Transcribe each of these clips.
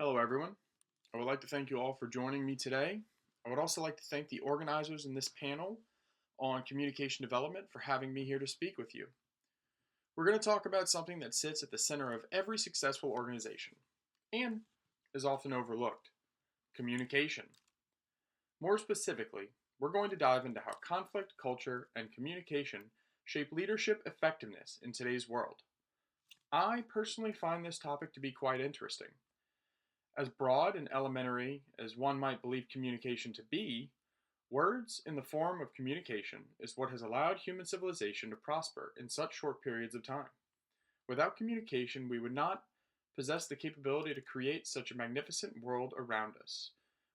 Hello, everyone. I would like to thank you all for joining me today. I would also like to thank the organizers in this panel on communication development for having me here to speak with you. We're going to talk about something that sits at the center of every successful organization and is often overlooked: communication. More specifically, we're going to dive into how conflict, culture, and communication shape leadership effectiveness in today's world. I personally find this topic to be quite interesting. As broad and elementary as one might believe communication to be, words in the form of communication is what has allowed human civilization to prosper in such short periods of time. Without communication, we would not possess the capability to create such a magnificent world around us.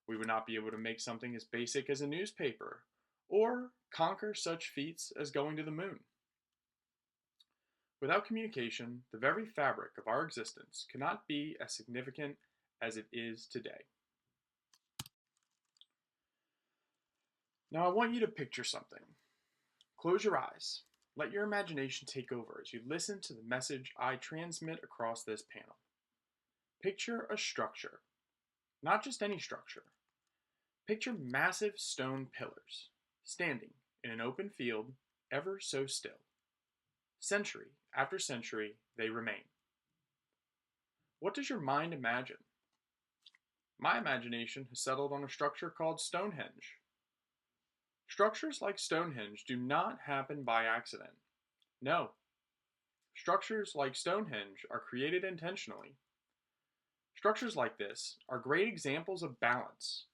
We would not be able to make something as basic as a newspaper, or conquer such feats as going to the moon. Without communication, the very fabric of our existence cannot be as significant as it is today. Now, I want you to picture something. Close your eyes. Let your imagination take over as you listen to the message I transmit across this panel. Picture a structure, not just any structure. Picture massive stone pillars, standing in an open field, ever so still. Century after century, they remain. What does your mind imagine? My imagination has settled on a structure called Stonehenge. Structures like Stonehenge do not happen by accident. No, structures like Stonehenge are created intentionally. Structures like this are great examples of balance.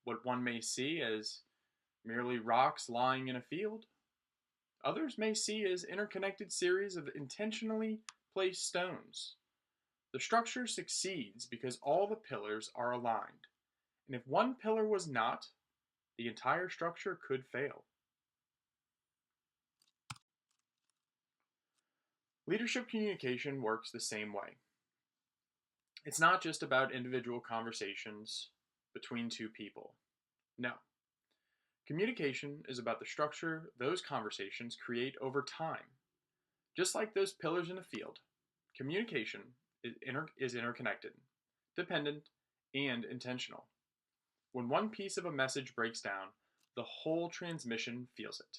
What one may see as merely rocks lying in a field, others may see as interconnected series of intentionally placed stones. The structure succeeds because all the pillars are aligned, and if one pillar was not, the entire structure could fail. Leadership communication works the same way. It's not just about individual conversations between two people. No. Communication is about the structure those conversations create over time. Just like those pillars in a field, communication is interconnected, dependent, and intentional. When one piece of a message breaks down, the whole transmission feels it.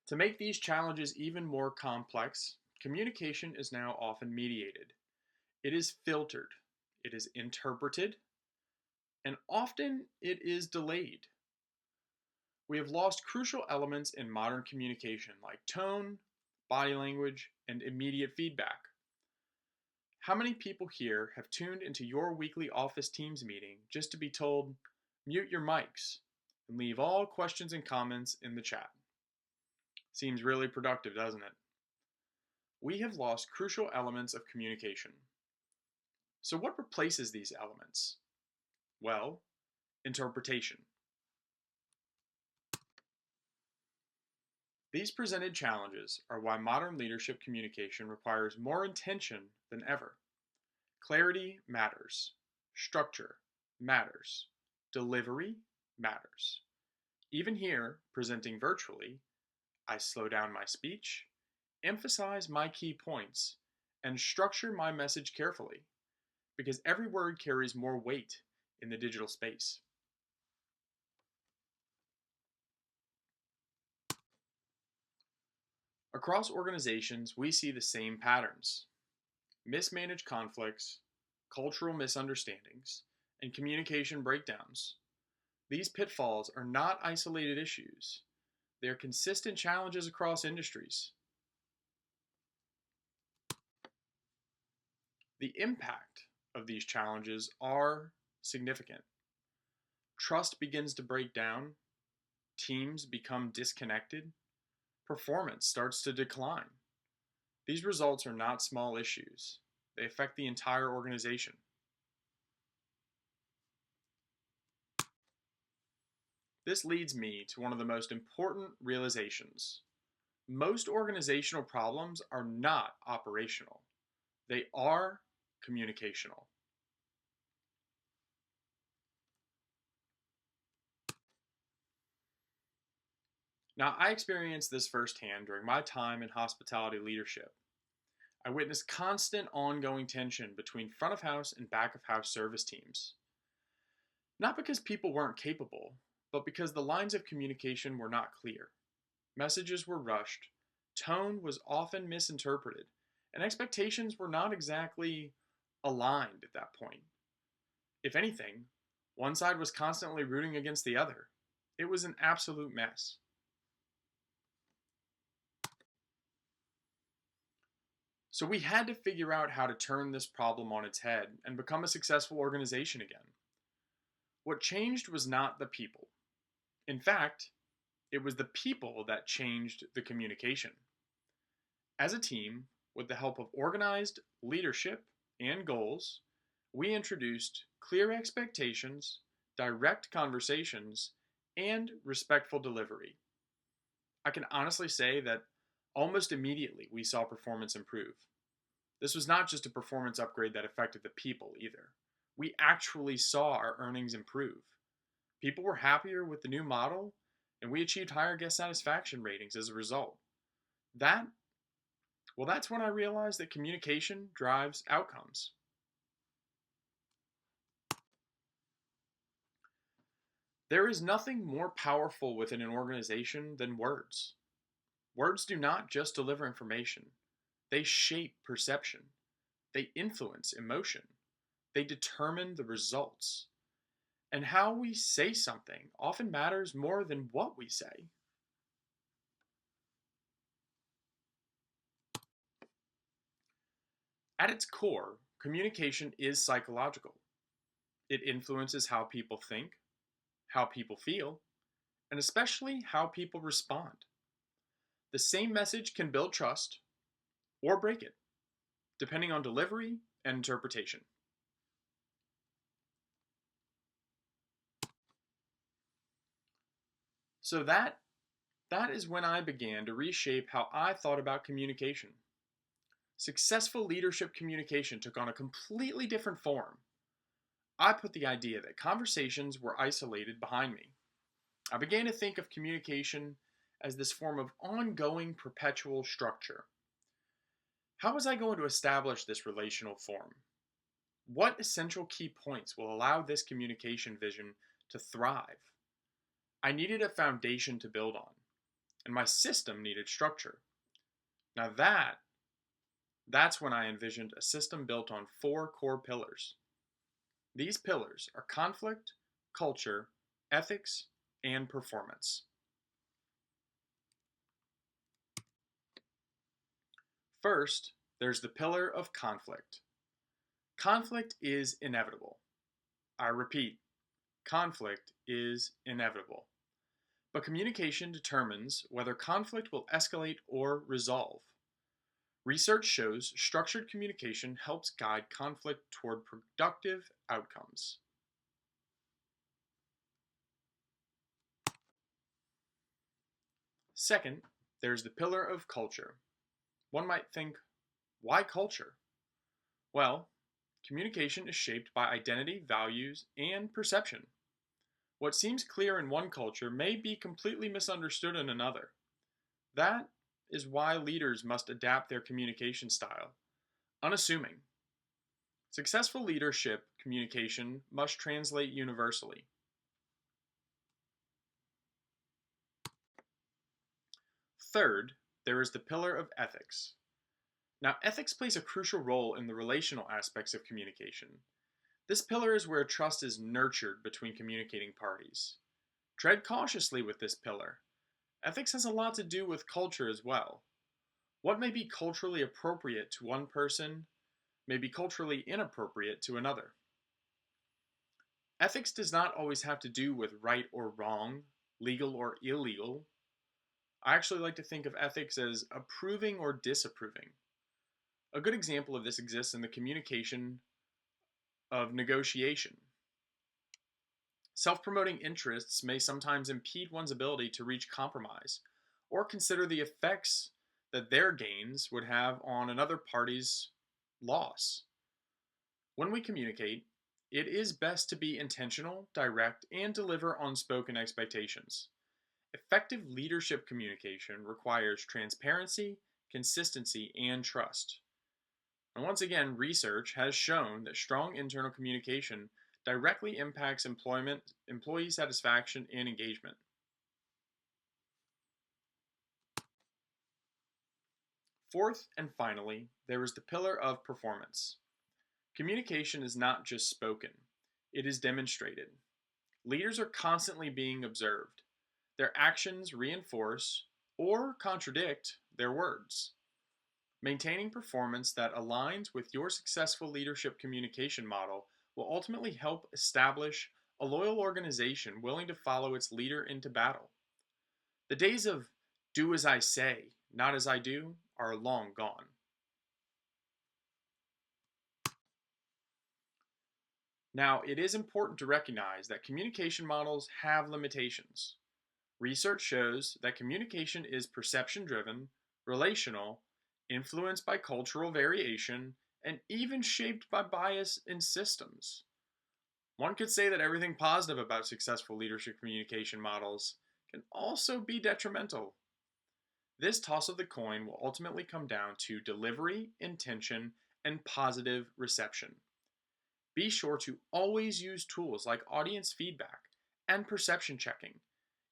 To make these challenges even more complex, communication is now often mediated. It is filtered, it is interpreted, and often it is delayed. We have lost crucial elements in modern communication like tone, body language, and immediate feedback. How many people here have tuned into your weekly office Teams meeting just to be told, mute your mics and leave all questions and comments in the chat? Seems really productive, doesn't it? We have lost crucial elements of communication. So what replaces these elements? Well, interpretation. These presented challenges are why modern leadership communication requires more intention than ever. Clarity matters. Structure matters. Delivery matters. Even here, presenting virtually, I slow down my speech, emphasize my key points, and structure my message carefully, because every word carries more weight in the digital space. Across organizations, we see the same patterns: mismanaged conflicts, cultural misunderstandings, and communication breakdowns. These pitfalls are not isolated issues. They are consistent challenges across industries. The impact of these challenges are significant. Trust begins to break down, teams become disconnected, performance starts to decline. These results are not small issues, they affect the entire organization. This leads me to one of the most important realizations. Most organizational problems are not operational, they are communicational. Now, I experienced this firsthand during my time in hospitality leadership. I witnessed constant ongoing tension between front of house and back of house service teams. Not because people weren't capable, but because the lines of communication were not clear. Messages were rushed, tone was often misinterpreted, and expectations were not exactly aligned at that point. If anything, one side was constantly rooting against the other. It was an absolute mess. So we had to figure out how to turn this problem on its head and become a successful organization again. What changed was not the people. In fact, it was the people that changed the communication. As a team, with the help of organized leadership and goals, we introduced clear expectations, direct conversations, and respectful delivery. I can honestly say that almost immediately we saw performance improve. This was not just a performance upgrade that affected the people either. We actually saw our earnings improve. People were happier with the new model, and we achieved higher guest satisfaction ratings as a result. That, well, that's when I realized that communication drives outcomes. There is nothing more powerful within an organization than words. Words do not just deliver information, they shape perception, they influence emotion, they determine the results. And how we say something often matters more than what we say. At its core, communication is psychological. It influences how people think, how people feel, and especially how people respond. The same message can build trust or break it, depending on delivery and interpretation. So that is when I began to reshape how I thought about communication. Successful leadership communication took on a completely different form. I put the idea that conversations were isolated behind me. I began to think of communication as this form of ongoing perpetual structure. How was I going to establish this relational form? What essential key points will allow this communication vision to thrive? I needed a foundation to build on, and my system needed structure. Now that's when I envisioned a system built on four core pillars. These pillars are conflict, culture, ethics, and performance. First, there's the pillar of conflict. Conflict is inevitable. I repeat, conflict is inevitable. But communication determines whether conflict will escalate or resolve. Research shows structured communication helps guide conflict toward productive outcomes. Second, there's the pillar of culture. One might think, why culture? Well, communication is shaped by identity, values, and perception. What seems clear in one culture may be completely misunderstood in another. That is why leaders must adapt their communication style. Unassuming. Successful leadership communication must translate universally. Third, there is the pillar of ethics. Now, ethics plays a crucial role in the relational aspects of communication. This pillar is where trust is nurtured between communicating parties. Tread cautiously with this pillar. Ethics has a lot to do with culture as well. What may be culturally appropriate to one person may be culturally inappropriate to another. Ethics does not always have to do with right or wrong, legal or illegal. I actually like to think of ethics as approving or disapproving. A good example of this exists in the communication of negotiation. Self promoting interests may sometimes impede one's ability to reach compromise or consider the effects that their gains would have on another party's loss. When we communicate, it is best to be intentional, direct, and deliver unspoken expectations. Effective leadership communication requires transparency, consistency, and trust. And once again, research has shown that strong internal communication directly impacts employment, employee satisfaction, and engagement. Fourth and finally, there is the pillar of performance. Communication is not just spoken, it is demonstrated. Leaders are constantly being observed. Their actions reinforce or contradict their words. Maintaining performance that aligns with your successful leadership communication model will ultimately help establish a loyal organization willing to follow its leader into battle. The days of do as I say, not as I do are long gone. Now, it is important to recognize that communication models have limitations. Research shows that communication is perception driven, relational, influenced by cultural variation, and even shaped by bias in systems. One could say that everything positive about successful leadership communication models can also be detrimental. This toss of the coin will ultimately come down to delivery, intention, and positive reception. Be sure to always use tools like audience feedback and perception checking.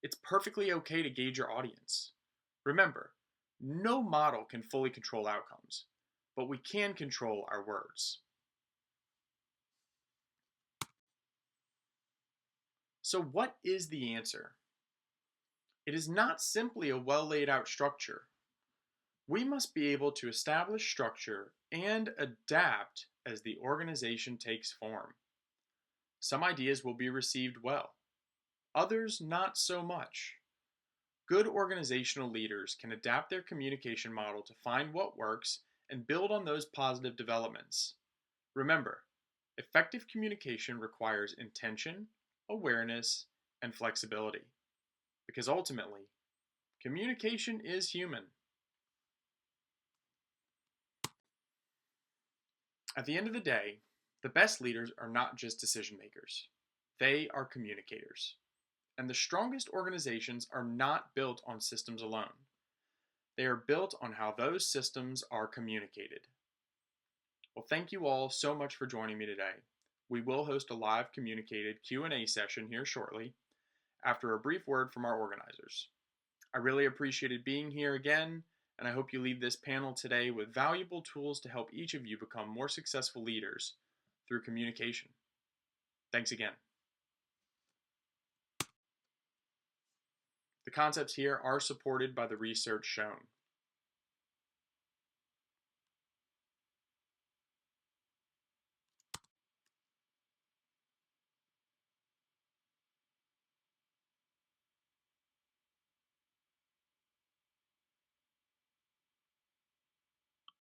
It's perfectly okay to gauge your audience. Remember, no model can fully control outcomes, but we can control our words. So, what is the answer? It is not simply a well laid out structure. We must be able to establish structure and adapt as the organization takes form. Some ideas will be received well, others not so much. Good organizational leaders can adapt their communication model to find what works and build on those positive developments. Remember, effective communication requires intention, awareness, and flexibility. Because ultimately, communication is human. At the end of the day, the best leaders are not just decision makers, they are communicators. And the strongest organizations are not built on systems alone. They are built on how those systems are communicated. Well, thank you all so much for joining me today. We will host a live communicated Q&A session here shortly after a brief word from our organizers. I really appreciated being here again, and I hope you leave this panel today with valuable tools to help each of you become more successful leaders through communication. Thanks again. The concepts here are supported by the research shown.